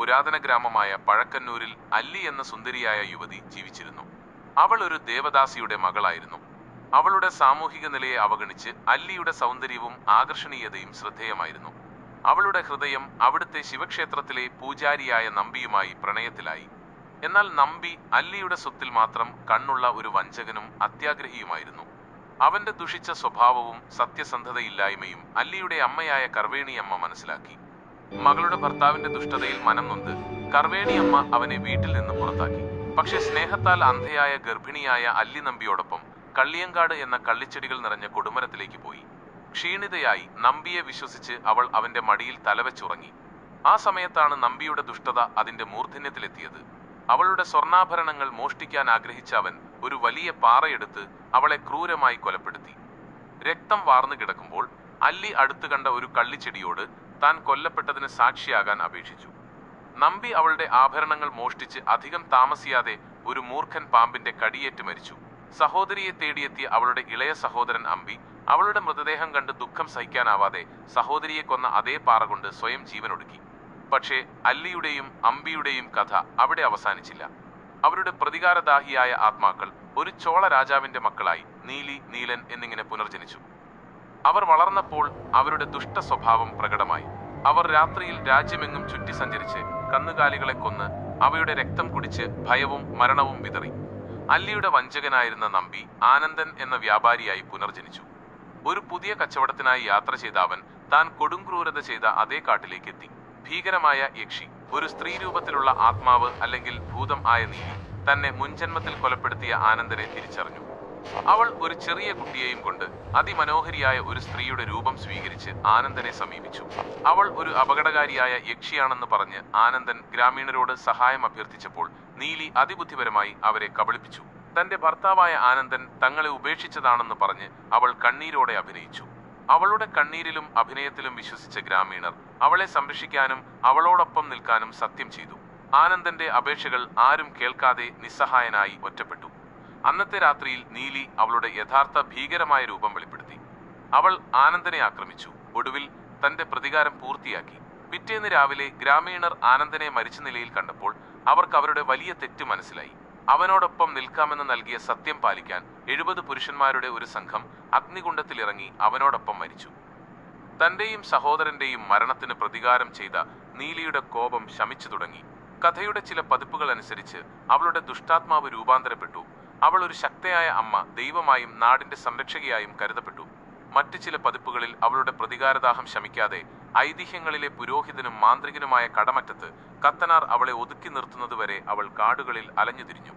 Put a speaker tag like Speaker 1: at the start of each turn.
Speaker 1: പുരാതന ഗ്രാമമായ പഴക്കന്നൂരിൽ അല്ലി എന്ന സുന്ദരിയായ യുവതി ജീവിച്ചിരുന്നു. അവൾ ഒരു ദേവദാസിയുടെ മകളായിരുന്നു. അവളുടെ സാമൂഹിക നിലയെ അവഗണിച്ച് അല്ലിയുടെ സൗന്ദര്യവും ആകർഷണീയതയും ശ്രദ്ധേയമായിരുന്നു. അവളുടെ ഹൃദയം അവിടുത്തെ ശിവക്ഷേത്രത്തിലെ പൂജാരിയായ നമ്പിയുമായി പ്രണയത്തിലായി. എന്നാൽ നമ്പി അല്ലിയുടെ സ്വത്തിൽ മാത്രം കണ്ണുള്ള ഒരു വഞ്ചകനും അത്യാഗ്രഹിയുമായിരുന്നു. അവന്റെ ദുഷിച്ച സ്വഭാവവും സത്യസന്ധതയില്ലായ്മയും അല്ലിയുടെ അമ്മയായ കർവേണിയമ്മ മനസ്സിലാക്കി. മകളുടെ ഭർത്താവിന്റെ ദുഷ്ടതയിൽ മനം നൊന്ത് കർവേണിയമ്മ അവനെ വീട്ടിൽ നിന്ന് പുറത്താക്കി. പക്ഷെ സ്നേഹത്താൽ അന്ധയായ ഗർഭിണിയായ അല്ലി നമ്പിയോടൊപ്പം കള്ളിയങ്കാട് എന്ന കള്ളിച്ചെടികൾ നിറഞ്ഞ കൊടുമരത്തിലേക്ക് പോയി. ക്ഷീണിതയായി നമ്പിയെ വിശ്വസിച്ച് അവൾ അവന്റെ മടിയിൽ തലവെച്ചുറങ്ങി. ആ സമയത്താണ് നമ്പിയുടെ ദുഷ്ടത അതിന്റെ മൂർധന്യത്തിലെത്തിയത്. അവളുടെ സ്വർണ്ണാഭരണങ്ങൾ മോഷ്ടിക്കാൻ ആഗ്രഹിച്ച അവൻ ഒരു വലിയ പാറയെടുത്ത് അവളെ ക്രൂരമായി കൊലപ്പെടുത്തി. രക്തം വാർന്നു കിടക്കുമ്പോൾ അല്ലി അടുത്തു കണ്ട ഒരു കള്ളിച്ചെടിയോട് താൻ കൊല്ലപ്പെട്ടതിന് സാക്ഷിയാകാൻ അപേക്ഷിച്ചു. നമ്പി അവളുടെ ആഭരണങ്ങൾ മോഷ്ടിച്ച് അധികം താമസിയാതെ ഒരു മൂർഖൻ പാമ്പിന്റെ കടിയേറ്റ് മരിച്ചു. സഹോദരിയെ തേടിയെത്തിയ അവളുടെ ഇളയ സഹോദരൻ അമ്പി അവളുടെ മൃതദേഹം കണ്ട് ദുഃഖം സഹിക്കാനാവാതെ സഹോദരിയെ കൊന്ന അതേ പാറ കൊണ്ട് സ്വയം ജീവനൊടുക്കി. പക്ഷേ അല്ലിയുടെയും അമ്പിയുടെയും കഥ അവിടെ അവസാനിച്ചില്ല. അവരുടെ പ്രതികാരദാഹിയായ ആത്മാക്കൾ ഒരു ചോള രാജാവിന്റെ മക്കളായി നീലി, നീലൻ എന്നിങ്ങനെ പുനർജനിച്ചു. അവർ വളർന്നപ്പോൾ അവരുടെ ദുഷ്ട സ്വഭാവം പ്രകടമായി. അവർ രാത്രിയിൽ രാജ്യമെങ്ങും ചുറ്റി സഞ്ചരിച്ച് കന്നുകാലികളെ കൊന്ന് അവയുടെ രക്തം കുടിച്ച് ഭയവും മരണവും വിതറി. അല്ലിയുടെ വഞ്ചകനായിരുന്ന നമ്പി ആനന്ദൻ എന്ന വ്യാപാരിയായി പുനർജനിച്ചു. ഒരു പുതിയ കച്ചവടത്തിനായി യാത്ര ചെയ്ത അവൻ താൻ കൊടുംക്രൂരത ചെയ്ത അതേ കാട്ടിലേക്ക് എത്തി. ഭീകരമായ യക്ഷി, ഒരു സ്ത്രീ രൂപത്തിലുള്ള ആത്മാവ് അല്ലെങ്കിൽ ഭൂതം ആയ നീലി, തന്നെ മുൻജന്മത്തിൽ കൊലപ്പെടുത്തിയ ആനന്ദനെ തിരിച്ചറിഞ്ഞു. അവൾ ഒരു ചെറിയ കുട്ടിയെയും കൊണ്ട് അതിമനോഹരിയായ ഒരു സ്ത്രീയുടെ രൂപം സ്വീകരിച്ച് ആനന്ദനെ സമീപിച്ചു. അവൾ ഒരു അപകടകാരിയായ യക്ഷിയാണെന്ന് പറഞ്ഞ് ആനന്ദൻ ഗ്രാമീണരോട് സഹായം അഭ്യർത്ഥിച്ചപ്പോൾ നീലി അതിബുദ്ധിപരമായി അവരെ കബളിപ്പിച്ചു. തന്റെ ഭർത്താവായ ആനന്ദൻ തങ്ങളെ ഉപേക്ഷിച്ചതാണെന്ന് പറഞ്ഞ് അവൾ കണ്ണീരോടെ അഭിനയിച്ചു. അവളുടെ കണ്ണീരിലും അഭിനയത്തിലും വിശ്വസിച്ച ഗ്രാമീണർ അവളെ സംരക്ഷിക്കാനും അവളോടൊപ്പം നിൽക്കാനും സത്യം ചെയ്തു. ആനന്ദന്റെ അപേക്ഷകൾ ആരും കേൾക്കാതെ നിസ്സഹായനായി ഒറ്റപ്പെട്ടു. അന്നത്തെ രാത്രിയിൽ നീലി അവളുടെ യഥാർത്ഥ ഭീകരമായ രൂപം വെളിപ്പെടുത്തി. അവൾ ആനന്ദനെ ആക്രമിച്ചു. ഒടുവിൽ തന്റെ പ്രതികാരം പൂർത്തിയാക്കി. പിറ്റേന്ന് രാവിലെ ഗ്രാമീണർ ആനന്ദനെ മരിച്ച നിലയിൽ കണ്ടപ്പോൾ അവർക്ക് അവരുടെ വലിയ തെറ്റ് മനസ്സിലായി. അവനോടൊപ്പം നിൽക്കാമെന്ന് നൽകിയ സത്യം പാലിക്കാൻ 70 പുരുഷന്മാരുടെ ഒരു സംഘം അഗ്നികുണ്ഡത്തിലിറങ്ങി അവനോടൊപ്പം മരിച്ചു. തന്റെയും സഹോദരന്റെയും മരണത്തിന് പ്രതികാരം ചെയ്ത നീലിയുടെ കോപം ശമിച്ചു തുടങ്ങി. കഥയുടെ ചില പതിപ്പുകൾ അനുസരിച്ച് അവളുടെ ദുഷ്ടാത്മാവ് രൂപാന്തരപ്പെട്ടു. അവൾ ഒരു ശക്തയായ അമ്മ, ദൈവമായും നാടിന്റെ സംരക്ഷകയായും കരുതപ്പെട്ടു. മറ്റു ചില പതിപ്പുകളിൽ അവളുടെ പ്രതികാരദാഹം ശമിക്കാതെ ഐതിഹ്യങ്ങളിലെ പുരോഹിതനും മാന്ത്രികനുമായ കടമറ്റത്ത് കത്തനാർ അവളെ ഒതുക്കി നിർത്തുന്നതുവരെ അവൾ കാടുകളിൽ അലഞ്ഞുതിരിഞ്ഞു.